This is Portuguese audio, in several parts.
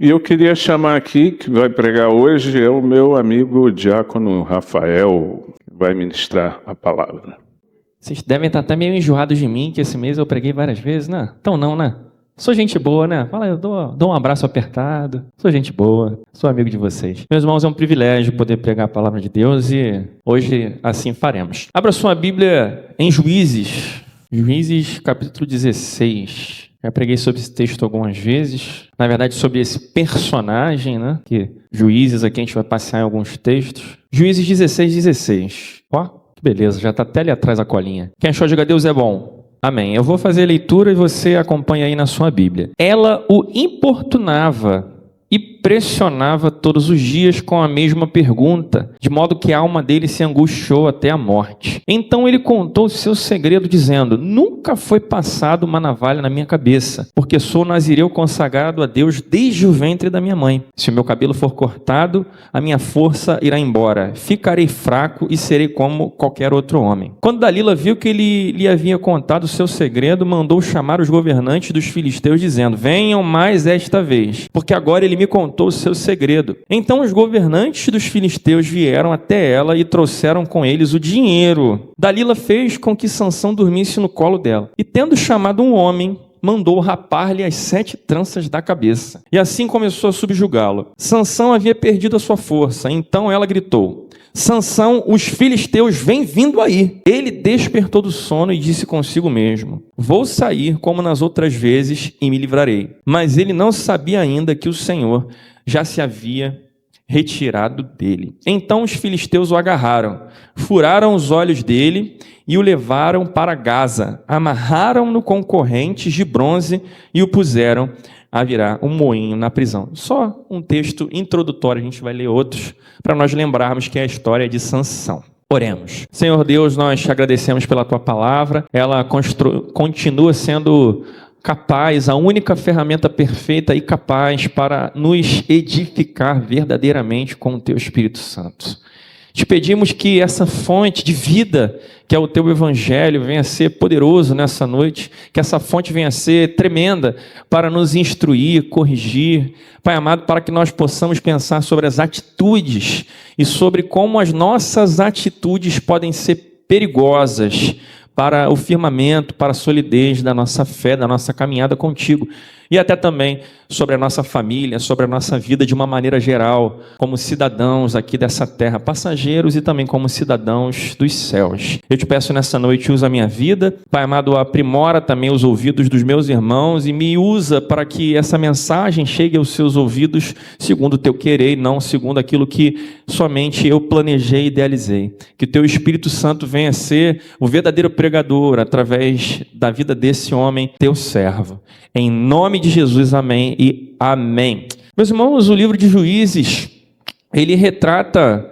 E eu queria chamar aqui, que vai pregar hoje, é o meu amigo diácono Rafael, que vai ministrar a palavra. Vocês devem estar até meio enjoados de mim, que esse mês eu preguei várias vezes, né? Então não, né? Sou gente boa, né? Fala, eu dou um abraço apertado. Sou gente boa, sou amigo de vocês. Meus irmãos, é um privilégio poder pregar a palavra de Deus e hoje assim faremos. Abra sua Bíblia em Juízes. Juízes, capítulo 16. Já preguei sobre esse texto algumas vezes. Na verdade, sobre esse personagem, né? Que Juízes, aqui a gente vai passear em alguns textos. Juízes 16. Ó, que beleza, já está até ali atrás a colinha. Quem achou, diga Deus é bom. Amém. Eu vou fazer a leitura e você acompanha aí na sua Bíblia. Ela o importunava e pressionava todos os dias com a mesma pergunta, de modo que a alma dele se angustiou até a morte. Então ele contou o seu segredo, dizendo: nunca foi passada uma navalha na minha cabeça, porque sou nazireu consagrado a Deus desde o ventre da minha mãe. Se o meu cabelo for cortado, a minha força irá embora. Ficarei fraco e serei como qualquer outro homem. Quando Dalila viu que ele lhe havia contado o seu segredo, mandou chamar os governantes dos filisteus, dizendo: venham mais esta vez, porque agora ele me contou o seu segredo. Então os governantes dos filisteus vieram até ela e trouxeram com eles o dinheiro. Dalila fez com que Sansão dormisse no colo dela. E tendo chamado um homem, mandou rapar-lhe as 7 tranças da cabeça. E assim começou a subjugá-lo. Sansão havia perdido a sua força. Então ela gritou: Sansão, os filisteus vêm vindo aí. Ele despertou do sono e disse consigo mesmo: vou sair como nas outras vezes e me livrarei. Mas ele não sabia ainda que o Senhor já se havia retirado dele. Então os filisteus o agarraram, furaram os olhos dele e o levaram para Gaza, amarraram-no com correntes de bronze e o puseram a virar um moinho na prisão. Só um texto introdutório, a gente vai ler outros, para nós lembrarmos que é a história de Sansão. Oremos. Senhor Deus, nós te agradecemos pela tua palavra, ela continua sendo capaz, a única ferramenta perfeita e capaz para nos edificar verdadeiramente com o teu Espírito Santo. Te pedimos que essa fonte de vida, que é o teu evangelho, venha a ser poderoso nessa noite, que essa fonte venha a ser tremenda para nos instruir, corrigir, Pai amado, para que nós possamos pensar sobre as atitudes e sobre como as nossas atitudes podem ser perigosas para o firmamento, para a solidez da nossa fé, da nossa caminhada contigo. E até também sobre a nossa família, sobre a nossa vida de uma maneira geral, como cidadãos aqui dessa terra, passageiros e também como cidadãos dos céus. Eu te peço nessa noite, usa a minha vida. Pai amado, aprimora também os ouvidos dos meus irmãos e me usa para que essa mensagem chegue aos seus ouvidos segundo o teu querer e não segundo aquilo que somente eu planejei e idealizei. Que o teu Espírito Santo venha ser o verdadeiro pregador através da vida desse homem, teu servo. Em nome de Jesus, amém e amém. Meus irmãos, o livro de Juízes, ele retrata,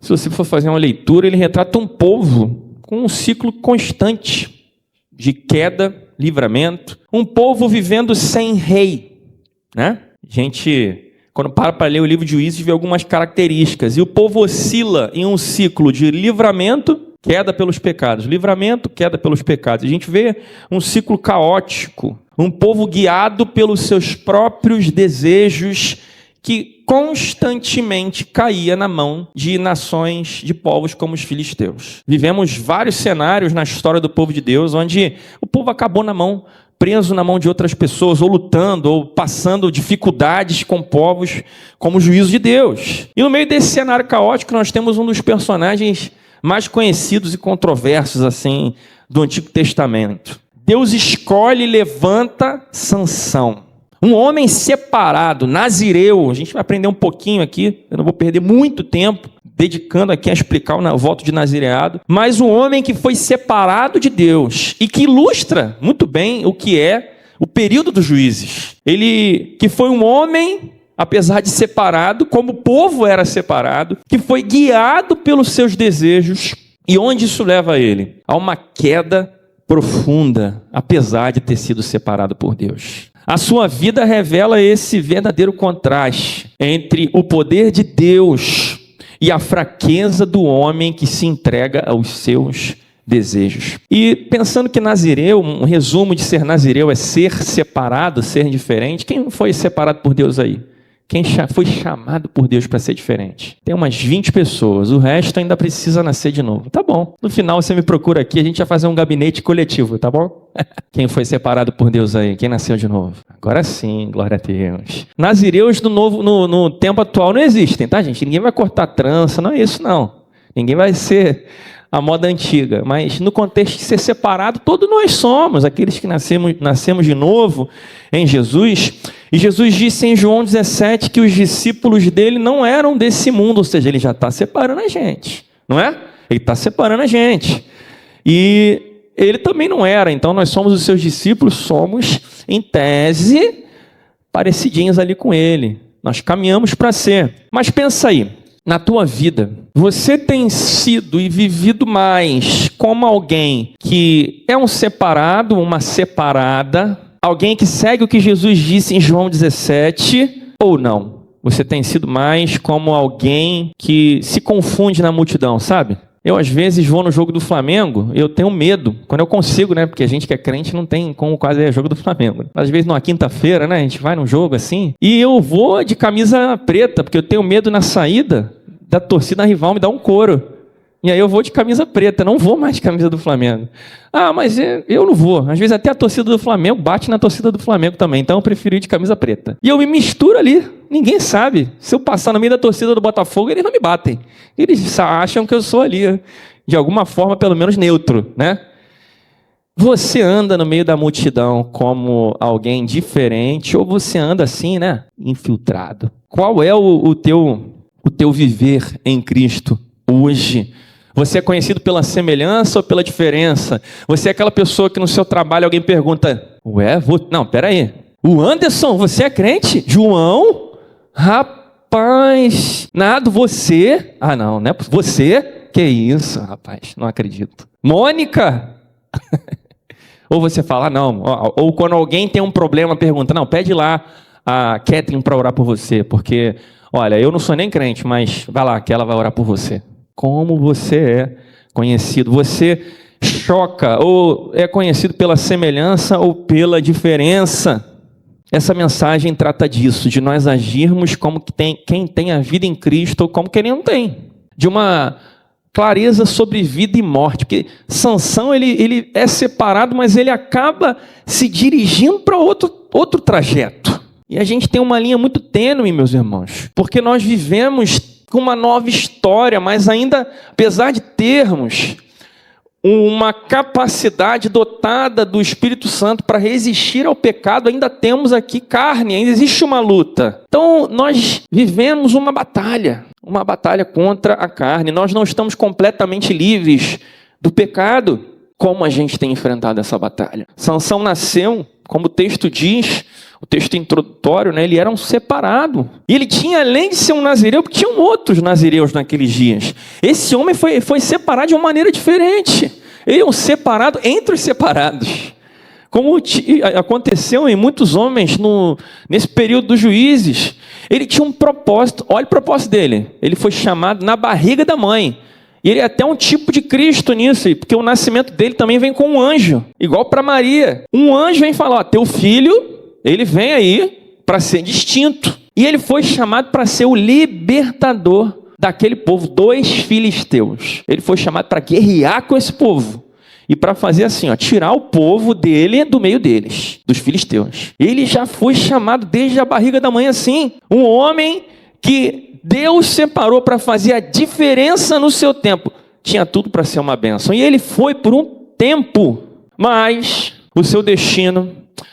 se você for fazer uma leitura, ele retrata um povo com um ciclo constante de queda, livramento, um povo vivendo sem rei, né? A gente, quando para ler o livro de Juízes, vê algumas características, e o povo oscila em um ciclo de livramento, queda pelos pecados, livramento, queda pelos pecados. A gente vê um ciclo caótico, um povo guiado pelos seus próprios desejos que constantemente caía na mão de nações, de povos como os filisteus. Vivemos vários cenários na história do povo de Deus, onde o povo acabou preso na mão de outras pessoas, ou lutando, ou passando dificuldades com povos como o juízo de Deus. E no meio desse cenário caótico, nós temos um dos personagens mais conhecidos e controversos assim do Antigo Testamento. Deus escolhe e levanta Sansão, um homem separado, nazireu. A gente vai aprender um pouquinho aqui, eu não vou perder muito tempo dedicando aqui a explicar o voto de nazireado, mas um homem que foi separado de Deus e que ilustra muito bem o que é o período dos juízes. Ele que foi um homem, apesar de separado, como o povo era separado, que foi guiado pelos seus desejos. E onde isso leva ele? A uma queda profunda, apesar de ter sido separado por Deus. A sua vida revela esse verdadeiro contraste entre o poder de Deus e a fraqueza do homem que se entrega aos seus desejos. E pensando que nazireu, um resumo de ser nazireu é ser separado, ser diferente. Quem foi separado por Deus aí? Quem foi chamado por Deus para ser diferente. Tem umas 20 pessoas, o resto ainda precisa nascer de novo. Tá bom. No final você me procura aqui, a gente vai fazer um gabinete coletivo, tá bom? Quem foi separado por Deus aí? Quem nasceu de novo? Agora sim, glória a Deus. Nazireus no tempo atual não existem, tá, gente? Ninguém vai cortar trança, não é isso não. Ninguém vai ser a moda antiga, mas no contexto de ser separado, todos nós somos, aqueles que nascemos de novo em Jesus. E Jesus disse em João 17 que os discípulos dele não eram desse mundo, ou seja, ele já está separando a gente, não é? Ele está separando a gente. E ele também não era, então nós somos os seus discípulos, somos, em tese, parecidinhos ali com ele. Nós caminhamos para ser. Mas pensa aí, na tua vida, você tem sido e vivido mais como alguém que é um separado, uma separada, alguém que segue o que Jesus disse em João 17, ou não? Você tem sido mais como alguém que se confunde na multidão, sabe? Eu, às vezes, vou no jogo do Flamengo, eu tenho medo, quando eu consigo, né? Porque a gente que é crente não tem como quase ir jogo do Flamengo. Às vezes, numa quinta-feira, né? A gente vai num jogo assim, e eu vou de camisa preta, porque eu tenho medo na saída da torcida rival me dar um couro. E aí eu vou de camisa preta, não vou mais de camisa do Flamengo. Ah, mas eu não vou. Às vezes até a torcida do Flamengo bate na torcida do Flamengo também, então eu prefiro ir de camisa preta. E eu me misturo ali, ninguém sabe. Se eu passar no meio da torcida do Botafogo, eles não me batem. Eles acham que eu sou ali, de alguma forma, pelo menos neutro, né? Você anda no meio da multidão como alguém diferente, ou você anda assim, né? Infiltrado. Qual é o teu viver em Cristo hoje? Você é conhecido pela semelhança ou pela diferença? Você é aquela pessoa que no seu trabalho alguém pergunta, não, peraí, o Anderson, você é crente? João? Rapaz, nada, você? Ah não, né? Você? Que isso, rapaz, não acredito. Mônica? Ou você fala, não, ou quando alguém tem um problema, pergunta, não, pede lá a Catherine para orar por você, porque, olha, eu não sou nem crente, mas vai lá que ela vai orar por você. Como você é conhecido? Você choca ou é conhecido pela semelhança ou pela diferença? Essa mensagem trata disso, de nós agirmos como quem tem a vida em Cristo ou como quem não tem. De uma clareza sobre vida e morte, porque Sansão ele é separado, mas ele acaba se dirigindo para outro trajeto. E a gente tem uma linha muito tênue, meus irmãos, porque nós vivemos com uma nova história, mas ainda, apesar de termos uma capacidade dotada do Espírito Santo para resistir ao pecado, ainda temos aqui carne, ainda existe uma luta. Então, nós vivemos uma batalha contra a carne. Nós não estamos completamente livres do pecado. Como a gente tem enfrentado essa batalha? Sansão nasceu, como o texto diz, o texto introdutório, né, ele era um separado. E ele tinha, além de ser um nazireu, porque tinham outros nazireus naqueles dias. Esse homem foi separado de uma maneira diferente. Ele é um separado entre os separados. Como aconteceu em muitos homens nesse período dos juízes. Ele tinha um propósito. Olha o propósito dele. Ele foi chamado na barriga da mãe. E ele é até um tipo de Cristo nisso, porque o nascimento dele também vem com um anjo, igual para Maria. Um anjo vem falar, teu filho, ele vem aí para ser distinto. E ele foi chamado para ser o libertador daquele povo, dos filisteus. Ele foi chamado para guerrear com esse povo. E para fazer assim, tirar o povo dele do meio deles, dos filisteus. Ele já foi chamado desde a barriga da mãe assim. Um homem que Deus separou para fazer a diferença no seu tempo. Tinha tudo para ser uma bênção. E ele foi por um tempo. Mas o seu destino,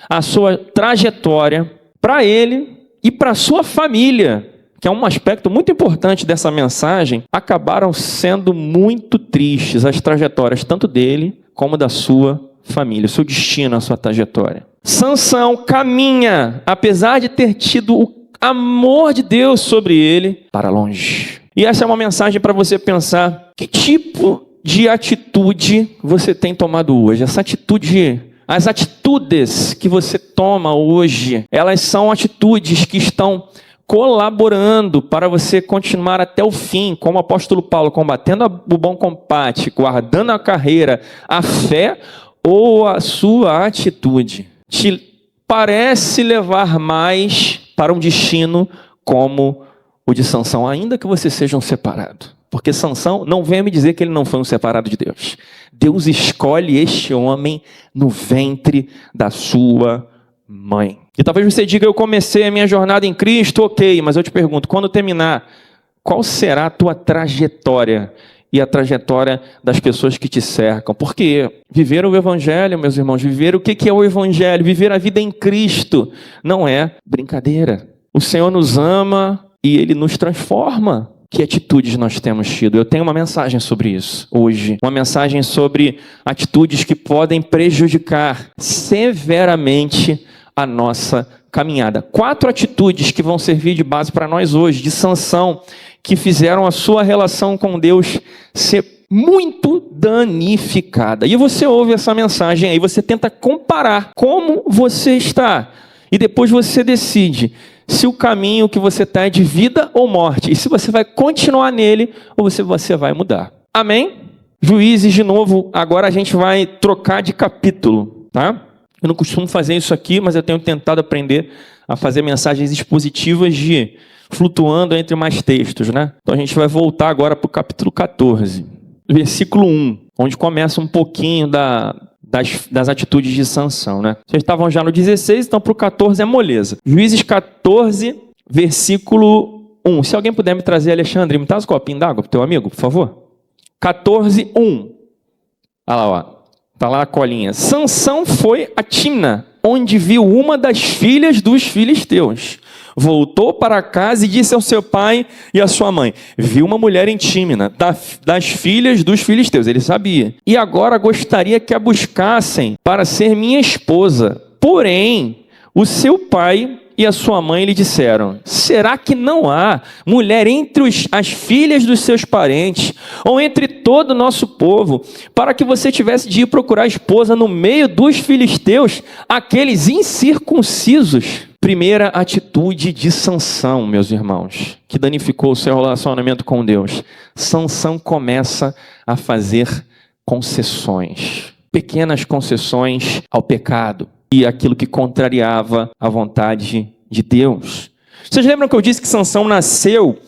a sua trajetória, para ele e para a sua família, que é um aspecto muito importante dessa mensagem, acabaram sendo muito tristes as trajetórias, tanto dele como da sua família, o seu destino, a sua trajetória. Sansão caminha, apesar de ter tido o amor de Deus sobre ele, para longe. E essa é uma mensagem para você pensar, que tipo de atitude você tem tomado hoje? Essa atitude, as atitudes que você toma hoje, elas são atitudes que estão colaborando para você continuar até o fim, como o apóstolo Paulo, combatendo o bom combate, guardando a carreira, a fé, ou a sua atitude te parece levar mais para um destino como o de Sansão, ainda que você seja um separado. Porque Sansão, não venha me dizer que ele não foi um separado de Deus. Deus escolhe este homem no ventre da sua mãe. E talvez você diga, eu comecei a minha jornada em Cristo, ok, mas eu te pergunto, quando terminar, qual será a tua trajetória e a trajetória das pessoas que te cercam? Porque viver o Evangelho, meus irmãos, viver o que é o Evangelho, viver a vida em Cristo, não é brincadeira. O Senhor nos ama e Ele nos transforma. Que atitudes nós temos tido? Eu tenho uma mensagem sobre isso hoje. Uma mensagem sobre atitudes que podem prejudicar severamente a nossa caminhada. 4 atitudes que vão servir de base para nós hoje, de Sansão, que fizeram a sua relação com Deus ser muito danificada. E você ouve essa mensagem aí, você tenta comparar como você está. E depois você decide se o caminho que você está é de vida ou morte. E se você vai continuar nele ou você vai mudar. Amém? Juízes, de novo, agora a gente vai trocar de capítulo, tá? Eu não costumo fazer isso aqui, mas eu tenho tentado aprender a fazer mensagens expositivas de flutuando entre mais textos, né? Então a gente vai voltar agora para o capítulo 14, versículo 1, onde começa um pouquinho das atitudes de Sansão, né? Vocês estavam já no 16, então para o 14 é moleza. Juízes 14, versículo 1. Se alguém puder me trazer, Alexandre, me traz um copinho d'água para o teu amigo, por favor. 14, 1. Olha lá, ó. Está lá a colinha. Sansão foi a Timna, onde viu uma das filhas dos filisteus. Voltou para casa e disse ao seu pai e à sua mãe: vi uma mulher em Tímina, das filhas dos filisteus. Ele sabia. E agora gostaria que a buscassem para ser minha esposa. Porém, o seu pai e a sua mãe lhe disseram: será que não há mulher entre as filhas dos seus parentes, ou entre todo o nosso povo, para que você tivesse de ir procurar esposa no meio dos filisteus, aqueles incircuncisos? Primeira atitude de Sansão, meus irmãos, que danificou o seu relacionamento com Deus. Sansão começa a fazer concessões, pequenas concessões ao pecado e aquilo que contrariava a vontade de Deus. Vocês lembram que eu disse que Sansão nasceu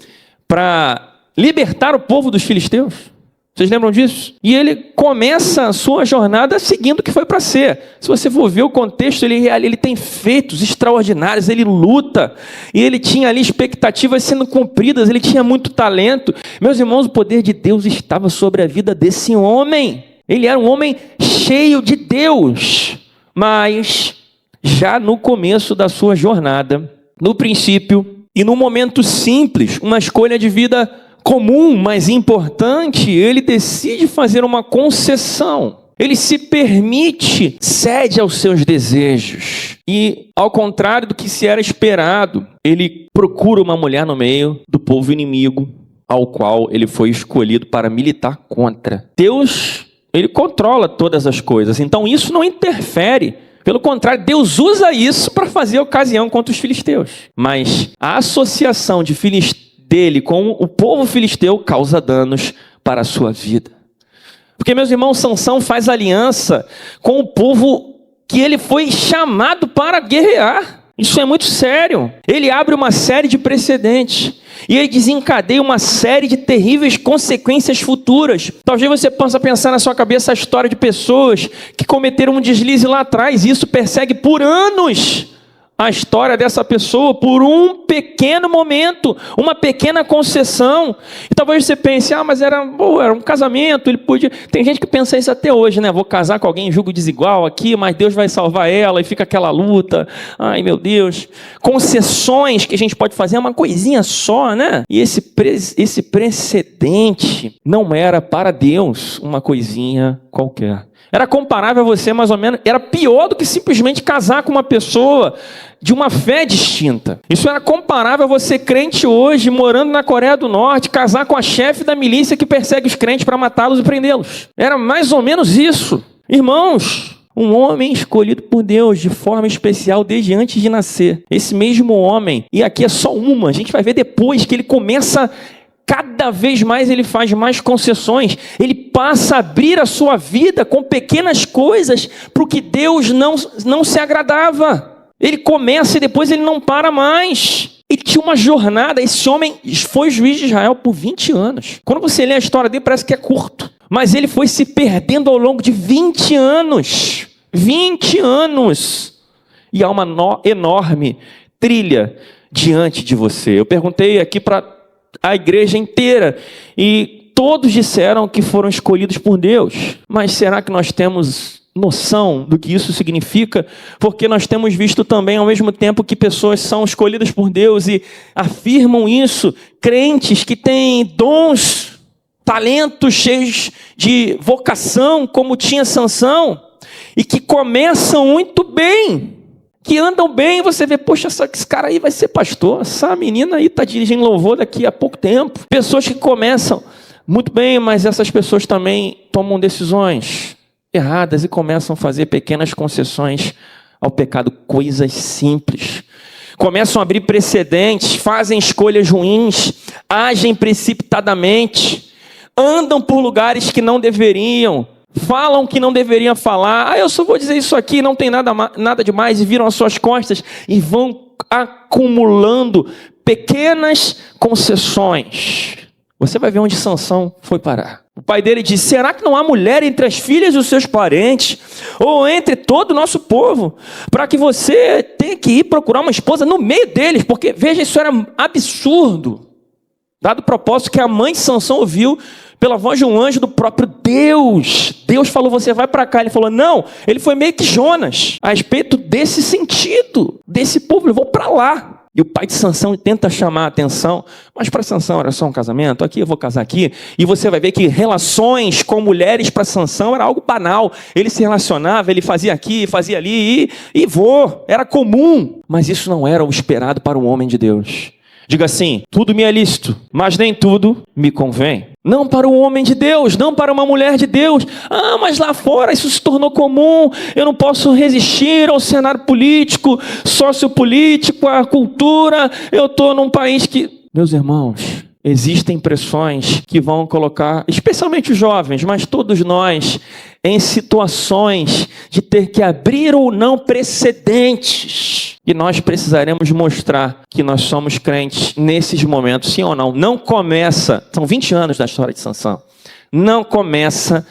para libertar o povo dos filisteus? Vocês lembram disso? E ele começa a sua jornada seguindo o que foi para ser. Se você for ver o contexto, ele tem feitos extraordinários, ele luta, e ele tinha ali expectativas sendo cumpridas, ele tinha muito talento. Meus irmãos, o poder de Deus estava sobre a vida desse homem. Ele era um homem cheio de Deus, mas já no começo da sua jornada, no princípio e no momento simples, uma escolha de vida comum, mas importante, ele decide fazer uma concessão. Ele se permite, cede aos seus desejos. E, ao contrário do que se era esperado, ele procura uma mulher no meio do povo inimigo, ao qual ele foi escolhido para militar contra. Deus, ele controla todas as coisas, então isso não interfere. Pelo contrário, Deus usa isso para fazer ocasião contra os filisteus. Mas a associação dele com o povo filisteu causa danos para a sua vida. Porque, meus irmãos, Sansão faz aliança com o povo que ele foi chamado para guerrear. Isso é muito sério. Ele abre uma série de precedentes e ele desencadeia uma série de terríveis consequências futuras. Talvez você possa pensar na sua cabeça a história de pessoas que cometeram um deslize lá atrás, e isso persegue por anos a história dessa pessoa, por um pequeno momento, uma pequena concessão. E talvez você pense, mas era um casamento, ele podia... Tem gente que pensa isso até hoje, né? Vou casar com alguém em julgo desigual aqui, mas Deus vai salvar ela, e fica aquela luta. Ai, meu Deus. Concessões que a gente pode fazer é uma coisinha só, né? E esse precedente não era para Deus uma coisinha qualquer. Era comparável a você, mais ou menos, era pior do que simplesmente casar com uma pessoa de uma fé distinta. Isso era comparável a você, crente hoje, morando na Coreia do Norte, casar com a chefe da milícia que persegue os crentes para matá-los e prendê-los. Era mais ou menos isso. Irmãos, um homem escolhido por Deus de forma especial desde antes de nascer. Esse mesmo homem, e aqui é só uma, a gente vai ver depois que ele começa... Cada vez mais ele faz mais concessões. Ele passa a abrir a sua vida com pequenas coisas para o que Deus não se agradava. Ele começa e depois ele não para mais. Ele tinha uma jornada, esse homem foi juiz de Israel por 20 anos. Quando você lê a história dele, parece que é curto. Mas ele foi se perdendo ao longo de 20 anos. 20 anos. E há uma enorme trilha diante de você. Eu perguntei aqui para a igreja inteira e todos disseram que foram escolhidos por Deus. Mas será que nós temos noção do que isso significa? Porque nós temos visto também, ao mesmo tempo que pessoas são escolhidas por Deus e afirmam isso, crentes que têm dons, talentos cheios de vocação, como tinha Sansão, e que começam muito bem, que andam bem, você vê, poxa, esse cara aí vai ser pastor, essa menina aí está dirigindo louvor daqui a pouco tempo. Pessoas que começam muito bem, mas essas pessoas também tomam decisões erradas e começam a fazer pequenas concessões ao pecado, coisas simples. Começam a abrir precedentes, fazem escolhas ruins, agem precipitadamente, andam por lugares que não deveriam, falam que não deveriam falar. Eu só vou dizer isso aqui, não tem nada demais, e viram as suas costas e vão acumulando pequenas concessões. Você vai ver onde Sansão foi parar. O pai dele disse: será que não há mulher entre as filhas dos seus parentes, ou entre todo o nosso povo, para que você tenha que ir procurar uma esposa no meio deles? Porque, veja, isso era absurdo, dado o propósito que a mãe de Sansão ouviu pela voz de um anjo do próprio Deus. Deus falou: você vai para cá. Ele falou: não. Ele foi meio que Jonas, a respeito desse sentido, desse povo, eu vou para lá. E o pai de Sansão tenta chamar a atenção, mas para Sansão era só um casamento, aqui eu vou casar aqui, e você vai ver que relações com mulheres para Sansão era algo banal. Ele se relacionava, ele fazia aqui, fazia ali, era comum. Mas isso não era o esperado para um homem de Deus. Diga assim: tudo me é lícito, mas nem tudo me convém. Não para um homem de Deus, não para uma mulher de Deus. Mas lá fora isso se tornou comum, eu não posso resistir ao cenário político, sociopolítico, à cultura. Eu estou num país que... Meus irmãos, existem pressões que vão colocar, especialmente os jovens, mas todos nós, em situações de ter que abrir ou não precedentes. E nós precisaremos mostrar que nós somos crentes nesses momentos, sim ou não. Não começa, são 20 anos da história de Sansão, não começa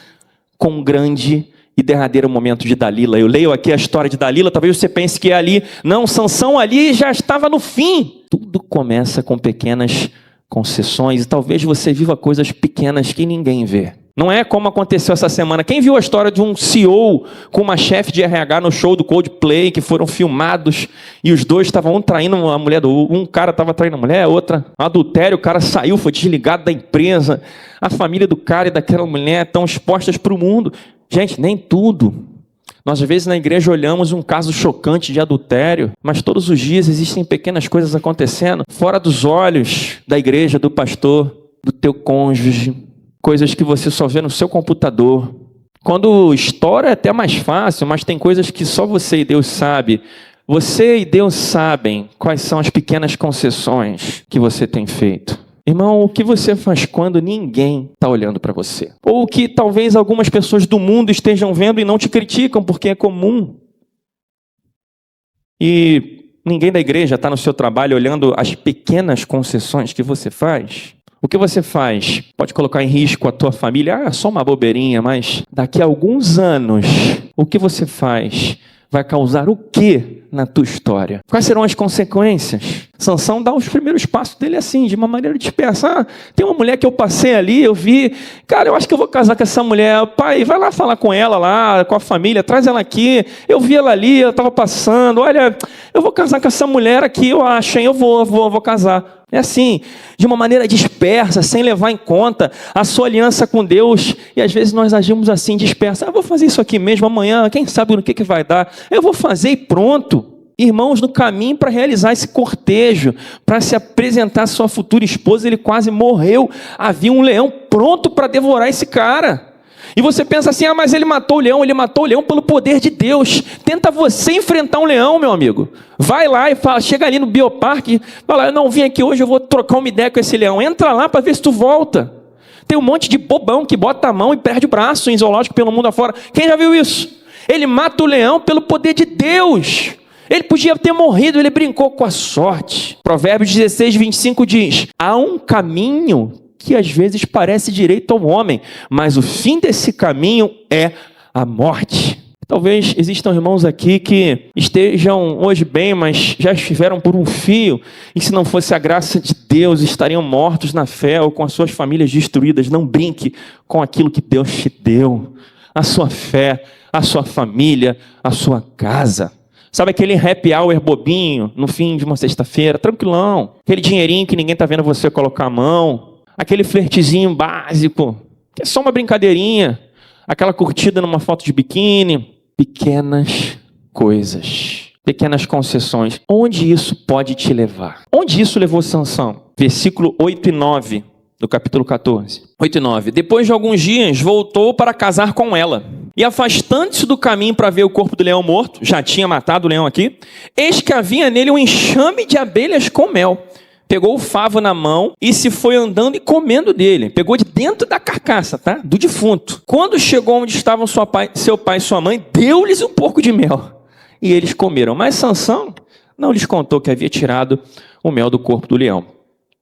com um grande e derradeiro momento de Dalila. Eu leio aqui a história de Dalila, talvez você pense que é ali. Não, Sansão ali já estava no fim. Tudo começa com pequenas concessões, e talvez você viva coisas pequenas que ninguém vê. Não é como aconteceu essa semana. Quem viu a história de um CEO com uma chefe de RH no show do Coldplay, que foram filmados, e os dois estavam traindo a mulher um cara estava traindo a mulher, outra adultério, o cara saiu, foi desligado da empresa, a família do cara e daquela mulher estão expostas para o mundo. Gente, nem tudo. Nós, às vezes, na igreja olhamos um caso chocante de adultério, mas todos os dias existem pequenas coisas acontecendo fora dos olhos da igreja, do pastor, do teu cônjuge, coisas que você só vê no seu computador. Quando estoura é até mais fácil, mas tem coisas que só você e Deus sabe. Você e Deus sabem quais são as pequenas concessões que você tem feito. Irmão, o que você faz quando ninguém está olhando para você? Ou o que talvez algumas pessoas do mundo estejam vendo e não te criticam porque é comum. E ninguém da igreja está no seu trabalho olhando as pequenas concessões que você faz. O que você faz pode colocar em risco a tua família. Só uma bobeirinha, mas daqui a alguns anos, o que você faz vai causar o quê na tua história? Quais serão as consequências? Sansão dá os primeiros passos dele assim, de uma maneira dispersa. Tem uma mulher que eu passei ali, eu vi, cara, eu acho que eu vou casar com essa mulher. Pai, vai lá falar com ela lá, com a família, traz ela aqui. Eu vi ela ali, ela estava passando. Olha, eu vou casar com essa mulher aqui, eu acho, hein? Eu vou casar. É assim, de uma maneira dispersa, sem levar em conta a sua aliança com Deus. E às vezes nós agimos assim, dispersa. Eu vou fazer isso aqui mesmo amanhã, quem sabe no que vai dar. Eu vou fazer e pronto. Irmãos, no caminho para realizar esse cortejo, para se apresentar à sua futura esposa, ele quase morreu. Havia um leão pronto para devorar esse cara. E você pensa assim, mas ele matou o leão pelo poder de Deus. Tenta você enfrentar um leão, meu amigo. Vai lá e fala, chega ali no bioparque, fala, eu não vim aqui hoje, eu vou trocar uma ideia com esse leão. Entra lá para ver se tu volta. Tem um monte de bobão que bota a mão e perde o braço em zoológico pelo mundo afora. Quem já viu isso? Ele mata o leão pelo poder de Deus. Ele podia ter morrido, ele brincou com a sorte. Provérbios 16, 25 diz: há um caminho que às vezes parece direito ao homem, mas o fim desse caminho é a morte. Talvez existam irmãos aqui que estejam hoje bem, mas já estiveram por um fio, e se não fosse a graça de Deus, estariam mortos na fé ou com as suas famílias destruídas. Não brinque com aquilo que Deus te deu, a sua fé, a sua família, a sua casa. Sabe aquele happy hour bobinho, no fim de uma sexta-feira, tranquilão, aquele dinheirinho que ninguém está vendo você colocar a mão, aquele flertezinho básico, que é só uma brincadeirinha, aquela curtida numa foto de biquíni. Pequenas coisas, pequenas concessões. Onde isso pode te levar? Onde isso levou Sansão? Versículo 8 e 9 do capítulo 14. 8 e 9. Depois de alguns dias, voltou para casar com ela. E afastando-se do caminho para ver o corpo do leão morto, já tinha matado o leão aqui, eis que havia nele um enxame de abelhas com mel. Pegou o favo na mão e se foi andando e comendo dele. Pegou de dentro da carcaça, tá? Do defunto. Quando chegou onde estavam seu pai e sua mãe, deu-lhes um pouco de mel. E eles comeram. Mas Sansão não lhes contou que havia tirado o mel do corpo do leão.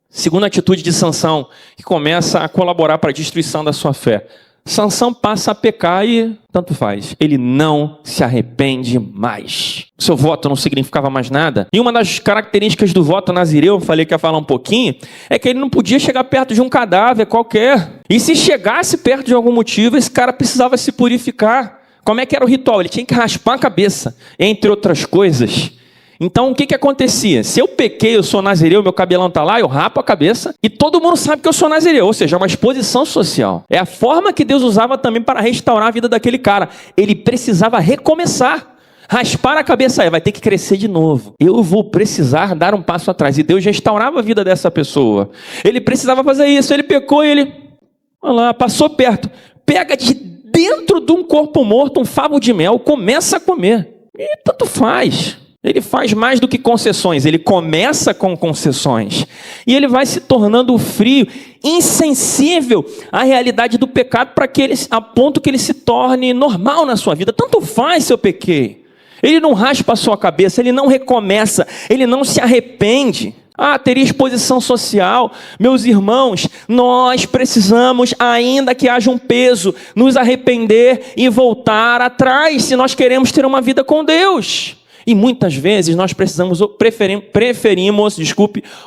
Segunda atitude de Sansão, que começa a colaborar para a destruição da sua fé. Sansão passa a pecar e tanto faz. Ele não se arrepende mais. Seu voto não significava mais nada. E uma das características do voto nazireu, eu falei que ia falar um pouquinho, é que ele não podia chegar perto de um cadáver qualquer. E se chegasse perto de algum motivo, esse cara precisava se purificar. Como é que era o ritual? Ele tinha que raspar a cabeça, entre outras coisas. Então, o que acontecia? Se eu pequei, eu sou nazireu, meu cabelão está lá, eu rapo a cabeça e todo mundo sabe que eu sou nazireu. Ou seja, é uma exposição social. É a forma que Deus usava também para restaurar a vida daquele cara. Ele precisava recomeçar. Raspar a cabeça aí, vai ter que crescer de novo. Eu vou precisar dar um passo atrás. E Deus restaurava a vida dessa pessoa. Ele precisava fazer isso. Ele pecou e ele, olha lá, passou perto. Pega de dentro de um corpo morto um favo de mel, começa a comer. E tanto faz. Ele faz mais do que concessões, ele começa com concessões. E ele vai se tornando frio, insensível à realidade do pecado, a ponto que ele se torne normal na sua vida. Tanto faz se eu pequei. Ele não raspa a sua cabeça, ele não recomeça, ele não se arrepende. Teria exposição social. Meus irmãos, nós precisamos, ainda que haja um peso, nos arrepender e voltar atrás, se nós queremos ter uma vida com Deus. E muitas vezes nós preferimos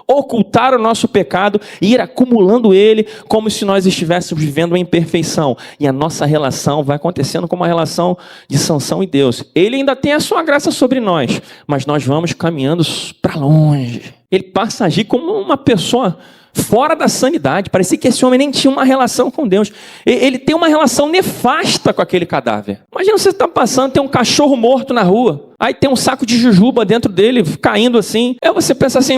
ocultar o nosso pecado e ir acumulando ele como se nós estivéssemos vivendo a imperfeição. E a nossa relação vai acontecendo como a relação de Sansão e Deus. Ele ainda tem a sua graça sobre nós, mas nós vamos caminhando para longe. Ele passa a agir como uma pessoa fora da sanidade. Parecia que esse homem nem tinha uma relação com Deus. Ele tem uma relação nefasta com aquele cadáver. Imagina você está passando, tem um cachorro morto na rua, aí tem um saco de jujuba dentro dele, caindo assim. Aí você pensa assim,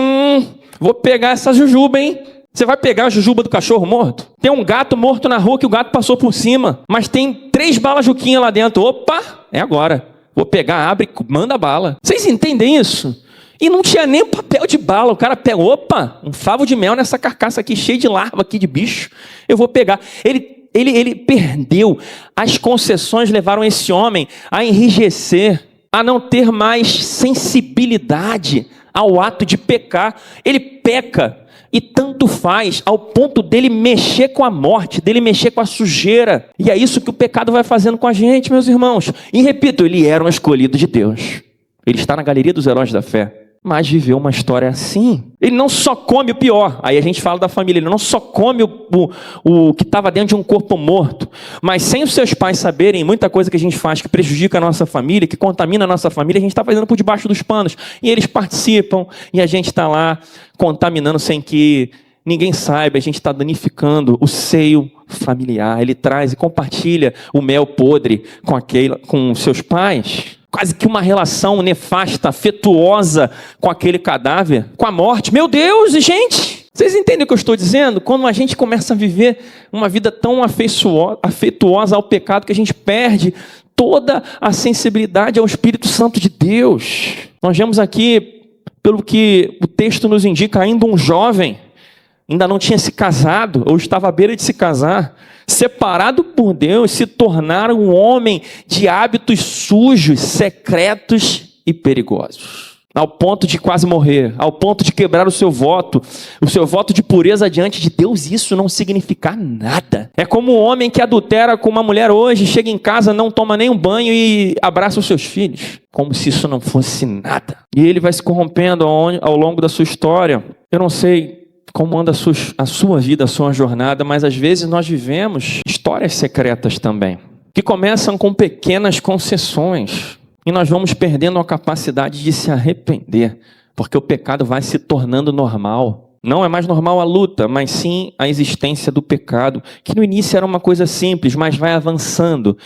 vou pegar essa jujuba, hein? Você vai pegar a jujuba do cachorro morto? Tem um gato morto na rua que o gato passou por cima, mas tem 3 balas Juquinha lá dentro. Opa, é agora. Vou pegar, abre, manda bala. Vocês entendem isso? E não tinha nem papel de bala. O cara pega, um favo de mel nessa carcaça aqui, cheio de larva aqui de bicho. Eu vou pegar. Ele perdeu. As concessões levaram esse homem a enrijecer, a não ter mais sensibilidade ao ato de pecar. Ele peca e tanto faz, ao ponto dele mexer com a morte, dele mexer com a sujeira. E é isso que o pecado vai fazendo com a gente, meus irmãos. E repito, ele era um escolhido de Deus. Ele está na galeria dos heróis da fé. Mas viveu uma história assim. Ele não só come o pior. Aí a gente fala da família. Ele não só come o que estava dentro de um corpo morto. Mas sem os seus pais saberem, muita coisa que a gente faz que prejudica a nossa família, que contamina a nossa família, a gente está fazendo por debaixo dos panos. E eles participam. E a gente está lá contaminando sem que ninguém saiba. A gente está danificando o seio familiar. Ele traz e compartilha o mel podre com seus pais. Quase que uma relação nefasta, afetuosa com aquele cadáver, com a morte. Meu Deus, gente! Vocês entendem o que eu estou dizendo? Quando a gente começa a viver uma vida tão afetuosa ao pecado que a gente perde toda a sensibilidade ao Espírito Santo de Deus. Nós vemos aqui, pelo que o texto nos indica, ainda um jovem, ainda não tinha se casado, ou estava à beira de se casar, separado por Deus, se tornar um homem de hábitos sujos, secretos e perigosos. Ao ponto de quase morrer, ao ponto de quebrar o seu voto de pureza diante de Deus, isso não significa nada. É como um homem que adultera com uma mulher hoje, chega em casa, não toma nem um banho e abraça os seus filhos, como se isso não fosse nada. E ele vai se corrompendo ao longo da sua história. Eu não sei como anda a sua vida, a sua jornada, mas às vezes nós vivemos histórias secretas também, que começam com pequenas concessões. E nós vamos perdendo a capacidade de se arrepender, porque o pecado vai se tornando normal. Não é mais normal a luta, mas sim a existência do pecado, que no início era uma coisa simples, mas vai avançando,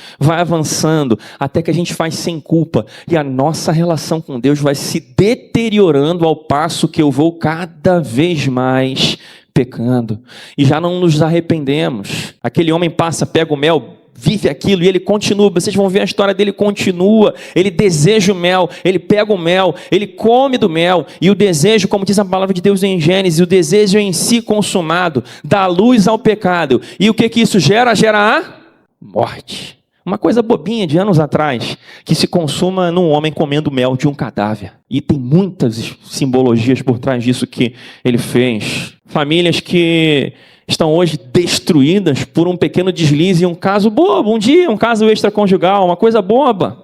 até que a gente faz sem culpa. E a nossa relação com Deus vai se deteriorando ao passo que eu vou cada vez mais pecando. E já não nos arrependemos. Aquele homem pega o mel, vive aquilo e ele continua. Vocês vão ver a história dele continua. Ele deseja o mel, ele pega o mel, ele come do mel. E o desejo, como diz a palavra de Deus em Gênesis, o desejo em si consumado dá luz ao pecado. E o que isso gera? Gera a morte. Uma coisa bobinha de anos atrás, que se consuma num homem comendo mel de um cadáver. E tem muitas simbologias por trás disso que ele fez. Famílias que estão hoje destruídas por um pequeno deslize, um caso bobo, um caso extraconjugal, uma coisa boba.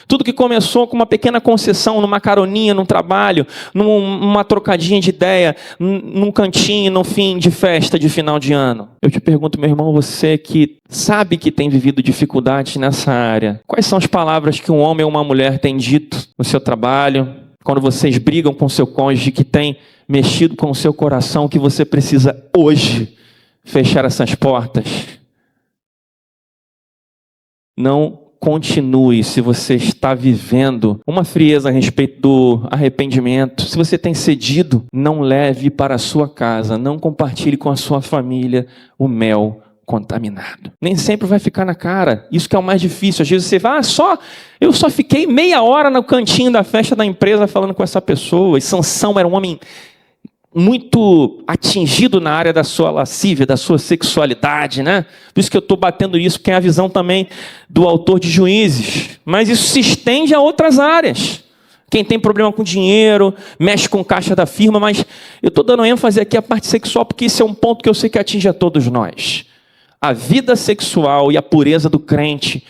Tudo que começou com uma pequena concessão, numa caroninha, num trabalho, numa trocadinha de ideia, num cantinho, no fim de festa de final de ano. Eu te pergunto, meu irmão, você que sabe que tem vivido dificuldades nessa área, quais são as palavras que um homem ou uma mulher tem dito no seu trabalho, quando vocês brigam com seu cônjuge, que tem mexido com o seu coração, que você precisa hoje fechar essas portas? Não continue se você está vivendo uma frieza a respeito do arrependimento. Se você tem cedido, não leve para a sua casa, não compartilhe com a sua família o mel contaminado. Nem sempre vai ficar na cara. Isso que é o mais difícil. Às vezes você vai, eu só fiquei meia hora no cantinho da festa da empresa falando com essa pessoa. E Sansão era um homem muito atingido na área da sua lascívia, da sua sexualidade, né? Por isso que eu estou batendo isso, porque é a visão também do autor de Juízes. Mas isso se estende a outras áreas. Quem tem problema com dinheiro, mexe com caixa da firma, mas eu estou dando ênfase aqui à parte sexual, porque esse é um ponto que eu sei que atinge a todos nós. A vida sexual e a pureza do crente,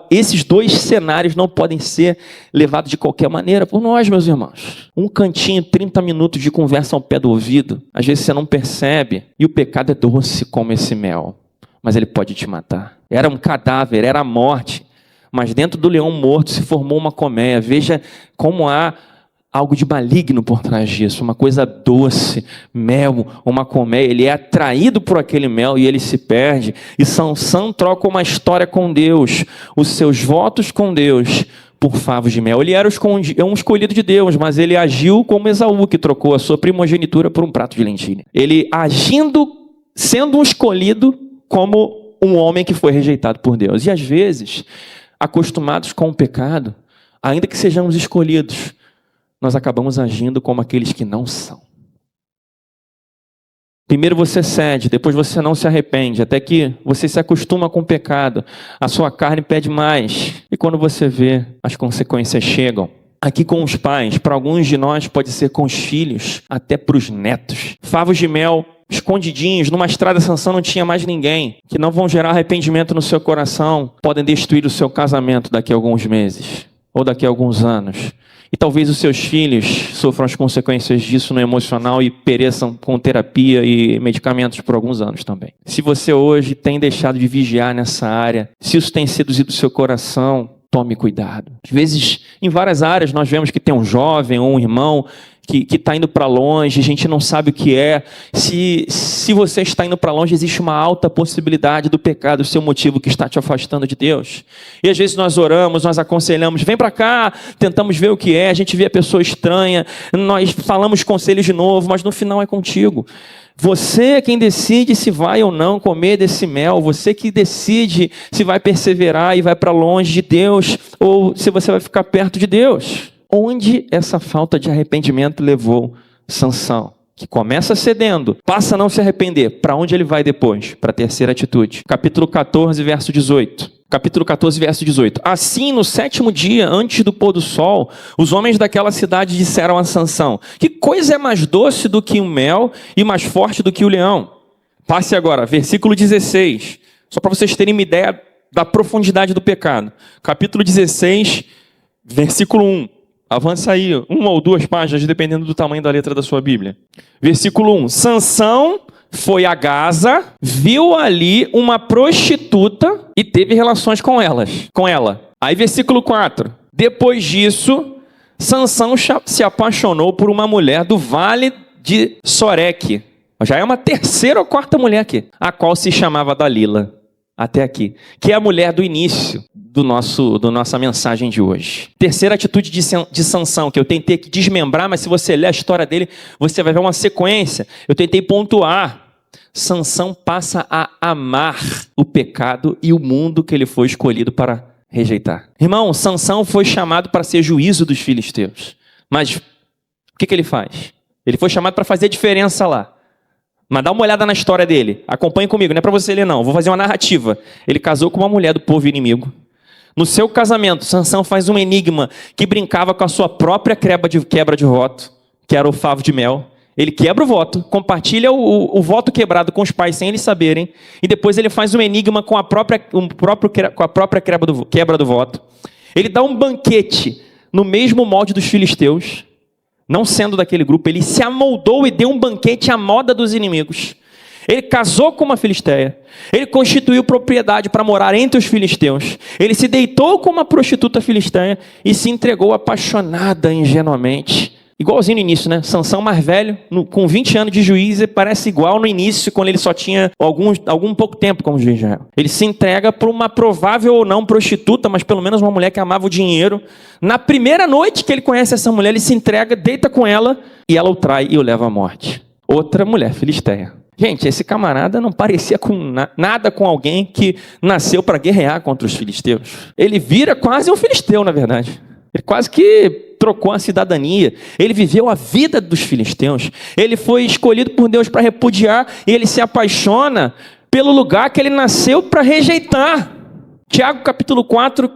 esses dois cenários não podem ser levados de qualquer maneira por nós, meus irmãos. Um cantinho, 30 minutos de conversa ao pé do ouvido, às vezes você não percebe, e o pecado é doce como esse mel, mas ele pode te matar. Era um cadáver, era a morte, mas dentro do leão morto se formou uma colmeia. Veja como há algo de maligno por trás disso, uma coisa doce, mel, uma colmeia. Ele é atraído por aquele mel e ele se perde. E Sansão troca uma história com Deus, os seus votos com Deus, por favos de mel. Ele era um escolhido de Deus, mas ele agiu como Esaú, que trocou a sua primogenitura por um prato de lentilha. Ele agindo, sendo um escolhido, como um homem que foi rejeitado por Deus. E às vezes, acostumados com o pecado, ainda que sejamos escolhidos, nós acabamos agindo como aqueles que não são. Primeiro você cede, depois você não se arrepende, até que você se acostuma com o pecado, a sua carne pede mais, e quando você vê, as consequências chegam. Aqui com os pais, para alguns de nós pode ser com os filhos, até para os netos. Favos de mel, escondidinhos, numa estrada Sansão não tinha mais ninguém, que não vão gerar arrependimento no seu coração, podem destruir o seu casamento daqui a alguns meses, ou daqui a alguns anos. E talvez os seus filhos sofram as consequências disso no emocional e pereçam com terapia e medicamentos por alguns anos também. Se você hoje tem deixado de vigiar nessa área, se isso tem seduzido o seu coração, tome cuidado. Às vezes, em várias áreas, nós vemos que tem um jovem ou um irmão que está indo para longe, a gente não sabe o que é. Se você está indo para longe, existe uma alta possibilidade do pecado ser o motivo que está te afastando de Deus. E às vezes nós oramos, nós aconselhamos, vem para cá, tentamos ver o que é, a gente vê a pessoa estranha, nós falamos conselhos de novo, mas no final é contigo. Você é quem decide se vai ou não comer desse mel, você que decide se vai perseverar e vai para longe de Deus, ou se você vai ficar perto de Deus. Onde essa falta de arrependimento levou Sansão? Que começa cedendo, passa a não se arrepender. Para onde ele vai depois? Para a terceira atitude. Capítulo 14, verso 18. Capítulo 14, verso 18. Assim, no 7º dia, antes do pôr do sol, os homens daquela cidade disseram a Sansão: que coisa é mais doce do que o mel e mais forte do que o leão? Passe agora, versículo 16. Só para vocês terem uma ideia da profundidade do pecado. Capítulo 16, versículo 1. Avança aí, 1 ou 2 páginas, dependendo do tamanho da letra da sua Bíblia. Versículo 1. Sansão foi a Gaza, viu ali uma prostituta e teve relações com ela. Aí versículo 4. Depois disso, Sansão se apaixonou por uma mulher do vale de Soreque. Já é uma terceira ou quarta mulher aqui, a qual se chamava Dalila. Até aqui. Que é a mulher do início do nossa mensagem de hoje. Terceira atitude de Sansão, que eu tentei desmembrar, mas se você ler a história dele, você vai ver uma sequência. Eu tentei pontuar. Sansão passa a amar o pecado e o mundo que ele foi escolhido para rejeitar. Irmão, Sansão foi chamado para ser juízo dos filisteus. Mas o que ele faz? Ele foi chamado para fazer diferença lá. Mas dá uma olhada na história dele. Acompanhe comigo, não é para você ler não. Vou fazer uma narrativa. Ele casou com uma mulher do povo inimigo. No seu casamento, Sansão faz um enigma que brincava com a sua própria quebra de voto, que era o favo de mel. Ele quebra o voto, compartilha o voto quebrado com os pais sem eles saberem, e depois ele faz um enigma com a própria quebra do voto. Ele dá um banquete no mesmo molde dos filisteus, não sendo daquele grupo, ele se amoldou e deu um banquete à moda dos inimigos. Ele casou com uma filisteia, ele constituiu propriedade para morar entre os filisteus, ele se deitou com uma prostituta filisteia e se entregou apaixonada ingenuamente. Igualzinho no início, né? Sansão mais velho, com 20 anos de juiz, parece igual no início, quando ele só tinha algum pouco tempo como juiz de Israel. Ele se entrega por uma provável ou não prostituta, mas pelo menos uma mulher que amava o dinheiro. Na primeira noite que ele conhece essa mulher, ele se entrega, deita com ela, e ela o trai e o leva à morte. Outra mulher, filisteia. Gente, esse camarada não parecia com nada com alguém que nasceu para guerrear contra os filisteus. Ele vira quase um filisteu, na verdade. Ele quase que trocou a cidadania, ele viveu a vida dos filisteus, ele foi escolhido por Deus para repudiar, e ele se apaixona pelo lugar que ele nasceu para rejeitar. Tiago capítulo 4,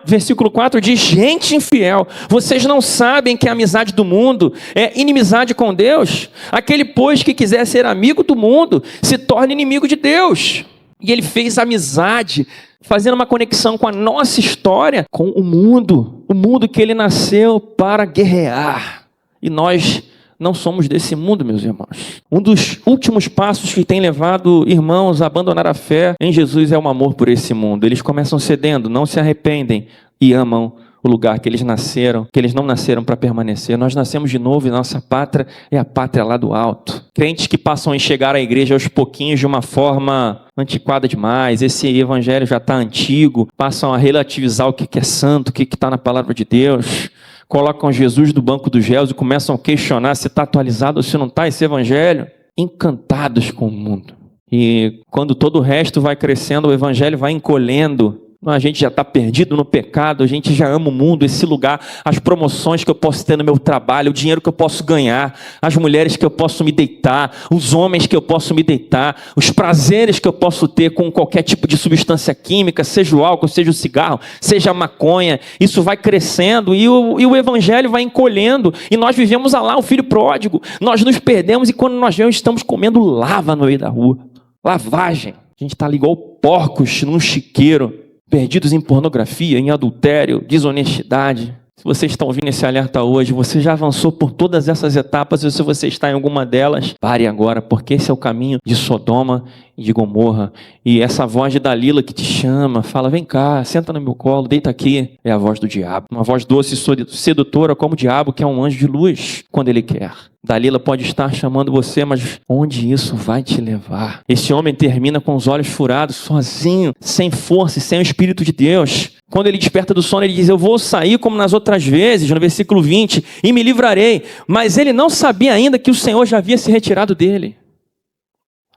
versículo 4 diz: gente infiel, vocês não sabem que a amizade do mundo é inimizade com Deus? Aquele, pois, que quiser ser amigo do mundo, se torna inimigo de Deus. E ele fez amizade, fazendo uma conexão com a nossa história, com o mundo que ele nasceu para guerrear. E nós não somos desse mundo, meus irmãos. Um dos últimos passos que tem levado irmãos a abandonar a fé em Jesus é o amor por esse mundo. Eles começam cedendo, não se arrependem e amam o lugar que eles nasceram, que eles não nasceram para permanecer. Nós nascemos de novo e nossa pátria é a pátria lá do alto. Crentes que passam a enxergar a igreja aos pouquinhos de uma forma antiquada demais, esse evangelho já está antigo, passam a relativizar o que é santo, o que está na palavra de Deus, colocam Jesus do banco dos réus e começam a questionar se está atualizado ou se não está esse evangelho, encantados com o mundo. E quando todo o resto vai crescendo, o evangelho vai encolhendo. A gente já está perdido no pecado, a gente já ama o mundo, esse lugar, as promoções que eu posso ter no meu trabalho, o dinheiro que eu posso ganhar, as mulheres que eu posso me deitar, os homens que eu posso me deitar, os prazeres que eu posso ter com qualquer tipo de substância química, seja o álcool, seja o cigarro, seja a maconha. Isso vai crescendo e o evangelho vai encolhendo, e nós vivemos lá o filho pródigo, nós nos perdemos, e quando nós vemos, estamos comendo lava no meio da rua, lavagem. A gente está ali igual porcos num chiqueiro, perdidos em pornografia, em adultério, desonestidade. Se você está ouvindo esse alerta hoje, você já avançou por todas essas etapas, e se você está em alguma delas, pare agora, porque esse é o caminho de Sodoma e de Gomorra. E essa voz de Dalila que te chama, fala: vem cá, senta no meu colo, deita aqui, é a voz do diabo. Uma voz doce e sedutora como o diabo, que é um anjo de luz, quando ele quer. Dalila pode estar chamando você, mas onde isso vai te levar? Esse homem termina com os olhos furados, sozinho, sem força e sem o Espírito de Deus. Quando ele desperta do sono, ele diz: eu vou sair como nas outras vezes, no versículo 20, e me livrarei. Mas ele não sabia ainda que o Senhor já havia se retirado dele.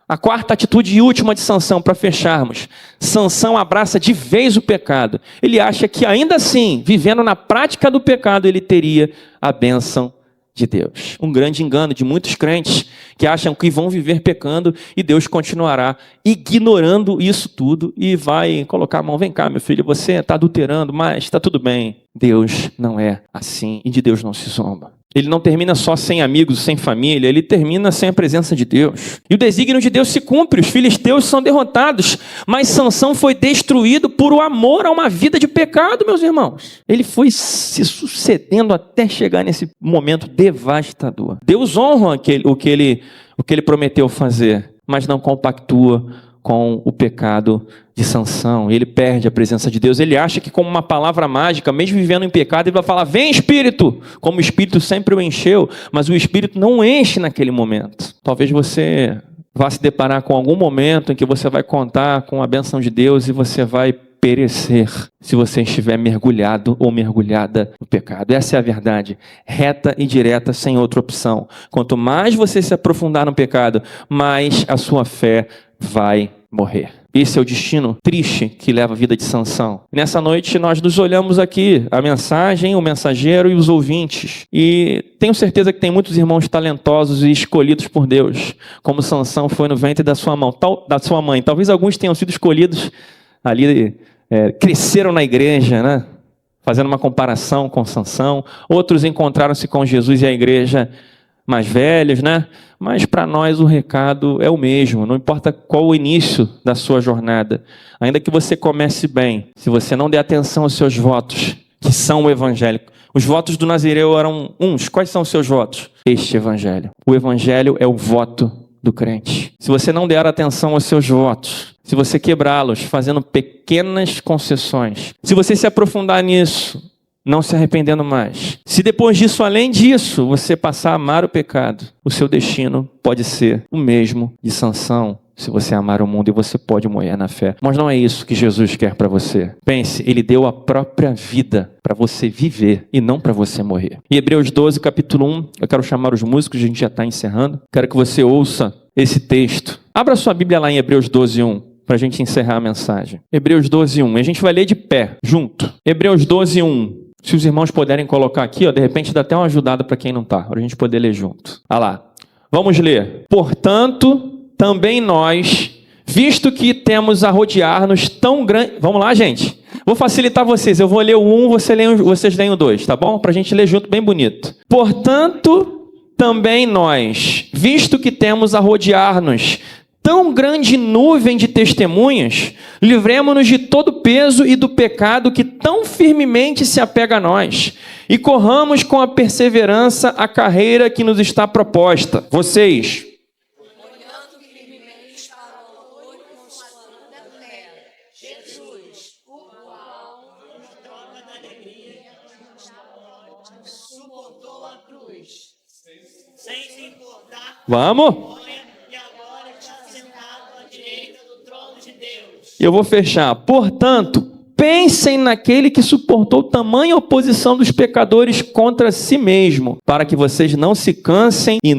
A quarta atitude e última de Sansão, para fecharmos. Sansão abraça de vez o pecado. Ele acha que ainda assim, vivendo na prática do pecado, ele teria a bênção de Deus. Um grande engano de muitos crentes que acham que vão viver pecando e Deus continuará ignorando isso tudo e vai colocar a mão, vem cá, meu filho, você está adulterando, mas está tudo bem. Deus não é assim e de Deus não se zomba. Ele não termina só sem amigos, sem família, ele termina sem a presença de Deus. E o desígnio de Deus se cumpre, os filisteus são derrotados, mas Sansão foi destruído por o amor a uma vida de pecado, meus irmãos. Ele foi se sucedendo até chegar nesse momento devastador. Deus honra o que ele prometeu fazer, mas não compactua com o pecado de Sansão. Ele perde a presença de Deus. Ele acha que como uma palavra mágica, mesmo vivendo em pecado, ele vai falar, vem Espírito, como o Espírito sempre o encheu, mas o Espírito não enche naquele momento. Talvez você vá se deparar com algum momento em que você vai contar com a bênção de Deus e você vai perecer se você estiver mergulhado ou mergulhada no pecado. Essa é a verdade, reta e direta, sem outra opção. Quanto mais você se aprofundar no pecado, mais a sua fé vai morrer. Esse é o destino triste que leva a vida de Sansão. Nessa noite nós nos olhamos aqui, a mensagem, o mensageiro e os ouvintes. E tenho certeza que tem muitos irmãos talentosos e escolhidos por Deus, como Sansão foi no ventre da sua mãe. Talvez alguns tenham sido escolhidos ali, cresceram na igreja, né? Fazendo uma comparação com Sansão. Outros encontraram-se com Jesus e a igreja mais velhos, né? Mas para nós o recado é o mesmo, não importa qual o início da sua jornada. Ainda que você comece bem, se você não der atenção aos seus votos, que são o evangelho. Os votos do Nazireu eram uns. Quais são os seus votos? Este evangelho. O evangelho é o voto do crente. Se você não der atenção aos seus votos, se você quebrá-los fazendo pequenas concessões, se você se aprofundar nisso, não se arrependendo mais, se depois disso, além disso, você passar a amar o pecado, o seu destino pode ser o mesmo de Sansão, se você amar o mundo, e você pode morrer na fé. Mas não é isso que Jesus quer para você. Pense, ele deu a própria vida para você viver e não para você morrer. Em Hebreus 12, capítulo 1, eu quero chamar os músicos, a gente já está encerrando. Quero que você ouça esse texto. Abra sua Bíblia lá em Hebreus 12, 1. Para a gente encerrar a mensagem. Hebreus 12, 1. A gente vai ler de pé, junto. Hebreus 12, 1. Se os irmãos puderem colocar aqui, ó, de repente dá até uma ajudada para quem não está, para a gente poder ler junto. Olha lá. Vamos ler. Portanto, também nós, visto que temos a rodear-nos tão grande... Vamos lá, gente. Vou facilitar vocês. Eu vou ler o 1, vocês leem o 2, tá bom? Para a gente ler junto bem bonito. Portanto, também nós, visto que temos a rodear-nos tão grande nuvem de testemunhas, livremo-nos de todo peso e do pecado que tão firmemente se apega a nós, e corramos com a perseverança a carreira que nos está proposta. Vocês, olhando firmemente para o autor e consumador da fé, Jesus, o qual, por troca da alegria que suportou a cruz, sem se importar. Vamos? Eu vou fechar. Portanto, pensem naquele que suportou tamanha oposição dos pecadores contra si mesmo, para que vocês não se cansem e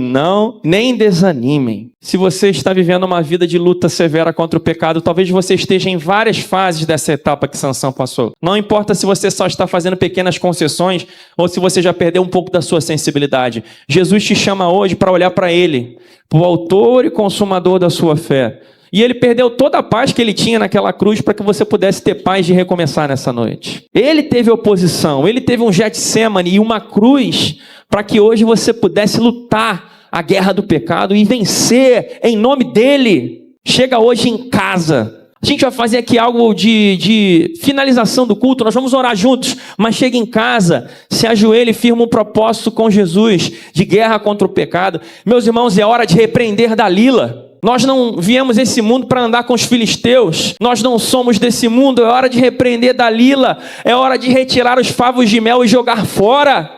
nem desanimem. Se você está vivendo uma vida de luta severa contra o pecado, talvez você esteja em várias fases dessa etapa que Sansão passou. Não importa se você só está fazendo pequenas concessões ou se você já perdeu um pouco da sua sensibilidade. Jesus te chama hoje para olhar para ele, para o autor e consumador da sua fé. E ele perdeu toda a paz que ele tinha naquela cruz para que você pudesse ter paz de recomeçar nessa noite. Ele teve oposição, ele teve um Getsemane e uma cruz para que hoje você pudesse lutar a guerra do pecado e vencer em nome dele. Chega hoje em casa. A gente vai fazer aqui algo de finalização do culto, nós vamos orar juntos, mas chega em casa, se ajoelha e firma um propósito com Jesus de guerra contra o pecado. Meus irmãos, é hora de repreender Dalila. Nós não viemos esse mundo para andar com os filisteus. Nós não somos desse mundo. É hora de repreender Dalila. É hora de retirar os favos de mel e jogar fora.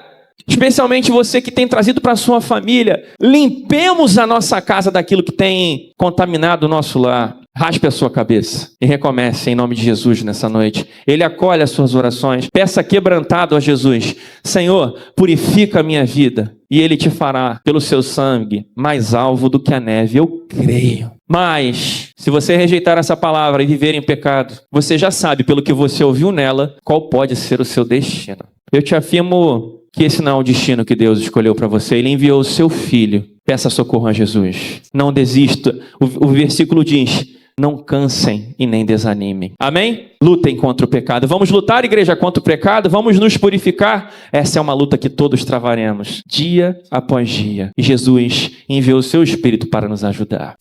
Especialmente você que tem trazido para a sua família. Limpemos a nossa casa daquilo que tem contaminado o nosso lar. Raspe a sua cabeça e recomece em nome de Jesus nessa noite. Ele acolhe as suas orações. Peça quebrantado a Jesus: Senhor, purifica a minha vida. E Ele te fará, pelo seu sangue, mais alvo do que a neve. Eu creio. Mas, se você rejeitar essa palavra e viver em pecado, você já sabe, pelo que você ouviu nela, qual pode ser o seu destino. Eu te afirmo que esse não é o destino que Deus escolheu para você. Ele enviou o seu filho. Peça socorro a Jesus. Não desista. O versículo diz: não cansem e nem desanimem. Amém? Lutem contra o pecado. Vamos lutar, igreja, contra o pecado? Vamos nos purificar? Essa é uma luta que todos travaremos, dia após dia. E Jesus enviou o seu Espírito para nos ajudar.